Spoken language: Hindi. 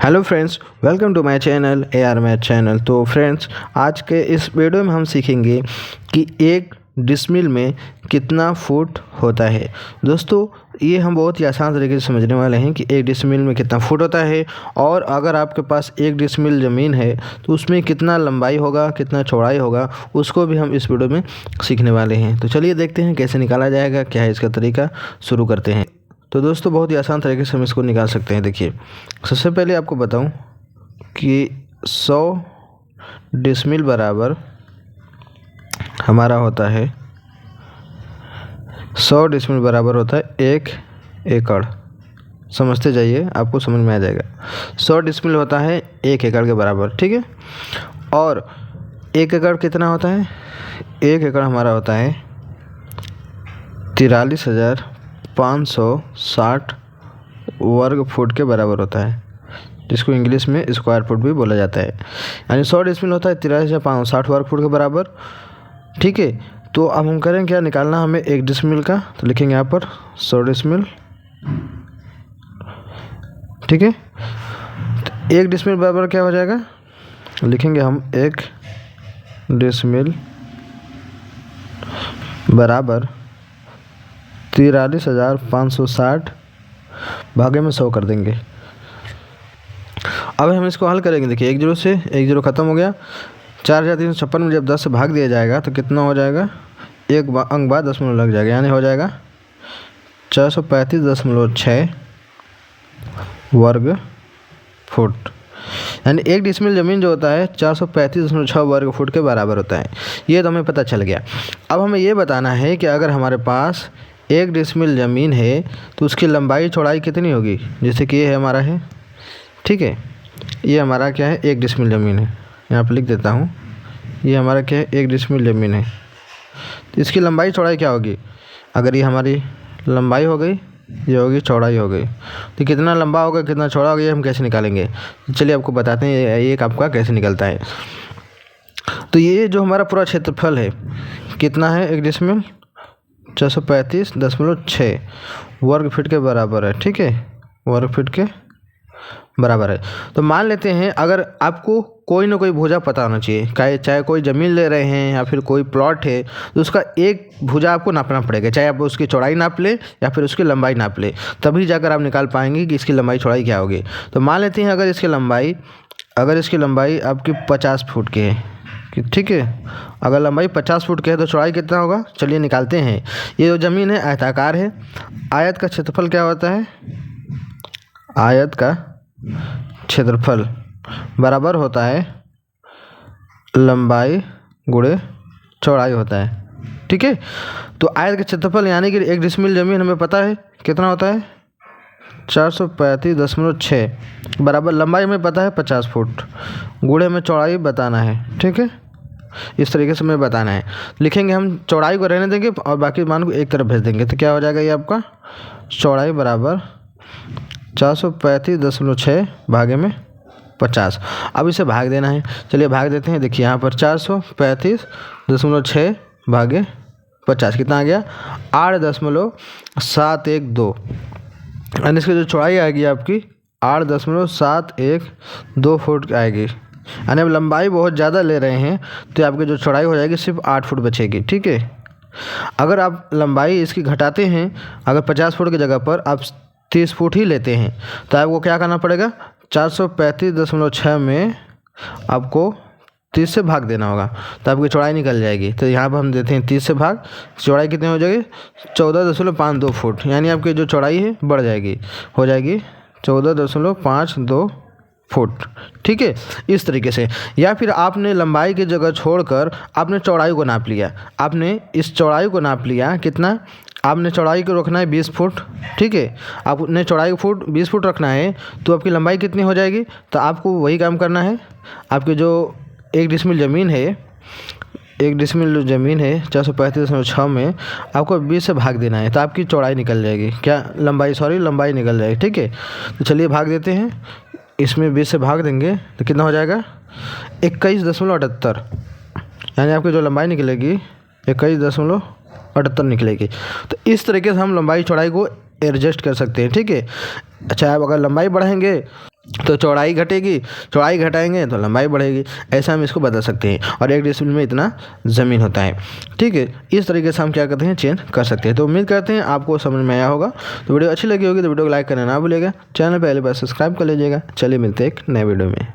Hello friends, welcome to my channel AR math channel. तो फ्रेंड्स, आज के इस वीडियो में हम सीखेंगे कि एक डिसमिल में कितना फुट होता है। दोस्तों, ये हम बहुत ही आसान तरीके से समझने वाले हैं कि एक डिसमिल में कितना फुट होता है, और अगर आपके पास एक डिसमिल ज़मीन है तो उसमें कितना लंबाई होगा, कितना चौड़ाई होगा, उसको भी हम इस वीडियो में सीखने वाले हैं। तो चलिए देखते हैं कैसे निकाला जाएगा, क्या है इसका तरीका। शुरू करते हैं। तो दोस्तों, बहुत ही आसान तरीके से हम इसको निकाल सकते हैं। देखिए, सबसे पहले आपको बताऊं कि 100 डिसमिल बराबर हमारा होता है 100 डिसमिल बराबर होता है 1 एकड़। समझते जाइए, आपको समझ में आ जाएगा। 100 डिसमिल होता है 1 एकड़ के बराबर, ठीक है। और 1 एकड़ कितना होता है? 1 एकड़ हमारा होता है 43,560 वर्ग फुट के बराबर होता है, जिसको इंग्लिश में स्क्वायर फुट भी बोला जाता है। यानी 100 डिसमिल होता है 43,560 वर्ग फुट के बराबर, ठीक है। तो अब हम करें क्या, निकालना हमें एक डिसमिल का। तो लिखेंगे यहाँ पर 100 डिसमिल, ठीक है। तो एक डिसमिल बराबर क्या हो जाएगा, लिखेंगे हम 1 डिसमिल बराबर 43,560 भागे में 100 कर देंगे। अब हम इसको हल करेंगे। देखिए, 1 0 से 1 0 खत्म हो गया। 4,356 में जब 10 से भाग दिया जाएगा तो कितना हो जाएगा, एक अंक बाद दशमलव लग जाएगा, यानी हो जाएगा 435.6 वर्ग फुट। यानी एक डिसमिल ज़मीन जो होता है 435.6 वर्ग फुट के बराबर होता है। ये तो हमें पता चल गया। अब हमें ये बताना है कि अगर हमारे पास एक डिसमिल ज़मीन है तो उसकी लंबाई चौड़ाई कितनी होगी। जैसे कि ये है हमारा है, ठीक है। ये हमारा क्या है, एक डिसमिल ज़मीन है। यहाँ पर लिख देता हूँ, ये हमारा क्या है, एक डिसमिल ज़मीन है। तो इसकी लंबाई चौड़ाई क्या होगी? अगर ये हमारी लंबाई हो गई, ये होगी चौड़ाई हो गई, तो कितना लंबा होगा, कितना चौड़ा होगा, ये हम कैसे निकालेंगे। चलिए आपको बताते हैं ये आपका कैसे निकलता है। तो ये जो हमारा पूरा क्षेत्रफल है कितना है, एक डिसमिल 435.6 वर्ग फीट के बराबर है, ठीक है। वर्ग फीट के बराबर है। तो मान लेते हैं, अगर आपको कोई ना कोई भुजा पता होना चाहिए, चाहे कोई ज़मीन ले रहे हैं या फिर कोई प्लॉट है, तो उसका एक भुजा आपको नापना पड़ेगा। चाहे आप उसकी चौड़ाई नाप ले या फिर उसकी लंबाई नाप ले, तभी जाकर आप निकाल पाएंगे कि इसकी लंबाई चौड़ाई क्या होगी। तो मान लेते हैं अगर इसकी लंबाई आपकी 50 फुट की है, ठीक है। अगर लंबाई 50 फुट की है तो चौड़ाई कितना होगा, चलिए निकालते हैं। ये जो ज़मीन है आयताकार है। आयत का क्षेत्रफल क्या होता है, आयत का क्षेत्रफल बराबर होता है लंबाई गुणे चौड़ाई होता है, ठीक है। तो आयत का क्षेत्रफल यानी कि एक डिसमिल ज़मीन हमें पता है कितना होता है, 435.6 बराबर लंबाई हमें पता है 50 फुट, गुणे में चौड़ाई बताना है, ठीक है। इस तरीके से हमें बताना है। लिखेंगे हम, चौड़ाई को रहने देंगे और बाकी मान को एक तरफ भेज देंगे। तो क्या हो जाएगा, ये आपका चौड़ाई बराबर 435.6 भागे में 50। अब इसे भाग देना है। चलिए भाग देते हैं। देखिए यहाँ पर 435.6 भागे 50 कितना आ गया, 8.712। यानी इसकी जो चौड़ाई आएगी आपकी 8.712 फुट आएगी। यानी अब लंबाई बहुत ज़्यादा ले रहे हैं तो आपकी जो चौड़ाई हो जाएगी सिर्फ 8 फुट बचेगी, ठीक है। अगर आप लंबाई इसकी घटाते हैं, अगर 50 फुट की जगह पर आप 30 फुट ही लेते हैं, तो आपको क्या करना पड़ेगा, 435.6 में आपको 30 से भाग देना होगा, तो आपकी चौड़ाई निकल जाएगी। तो यहाँ पर हम देते हैं 30 से भाग, चौड़ाई कितनी हो जाएगी, 14.52 फुट। यानी आपकी जो चौड़ाई है बढ़ जाएगी, हो जाएगी 14.52 फुट, ठीक है। इस तरीके से। या फिर आपने लंबाई की जगह छोड़कर आपने चौड़ाई को नाप लिया। आपने इस चौड़ाई को नाप लिया, कितना, आपने चौड़ाई को रखना है 20 फुट, ठीक है। आपने चौड़ाई को 20 फुट रखना है, तो आपकी लंबाई कितनी हो जाएगी। तो आपको वही काम करना है। आपकी जो एक डिसमिल ज़मीन है, 435.6 में आपको 20 से भाग देना है, तो आपकी चौड़ाई निकल जाएगी, क्या, लंबाई निकल जाएगी, ठीक है। तो चलिए भाग देते हैं। इसमें 20 से भाग देंगे तो कितना हो जाएगा, 21.78। यानी आपकी जो लंबाई निकलेगी 21.78 निकलेगी। तो इस तरीके से हम लंबाई चौड़ाई को एडजस्ट कर सकते हैं, ठीक है। अच्छा, आप अगर लंबाई बढ़ाएंगे तो चौड़ाई घटेगी, चौड़ाई घटाएंगे तो लंबाई बढ़ेगी। ऐसा हम इसको बदल सकते हैं। और 1 डेसिबल में इतना ज़मीन होता है, ठीक है। इस तरीके से हम क्या करते हैं, चेंज कर सकते हैं। तो उम्मीद करते हैं आपको समझ में आया होगा। तो वीडियो अच्छी लगी होगी तो वीडियो को लाइक करना ना भूलिएगा, चैनल पहले बार सब्सक्राइब कर लीजिएगा। चलिए मिलते हैं एक नए वीडियो में।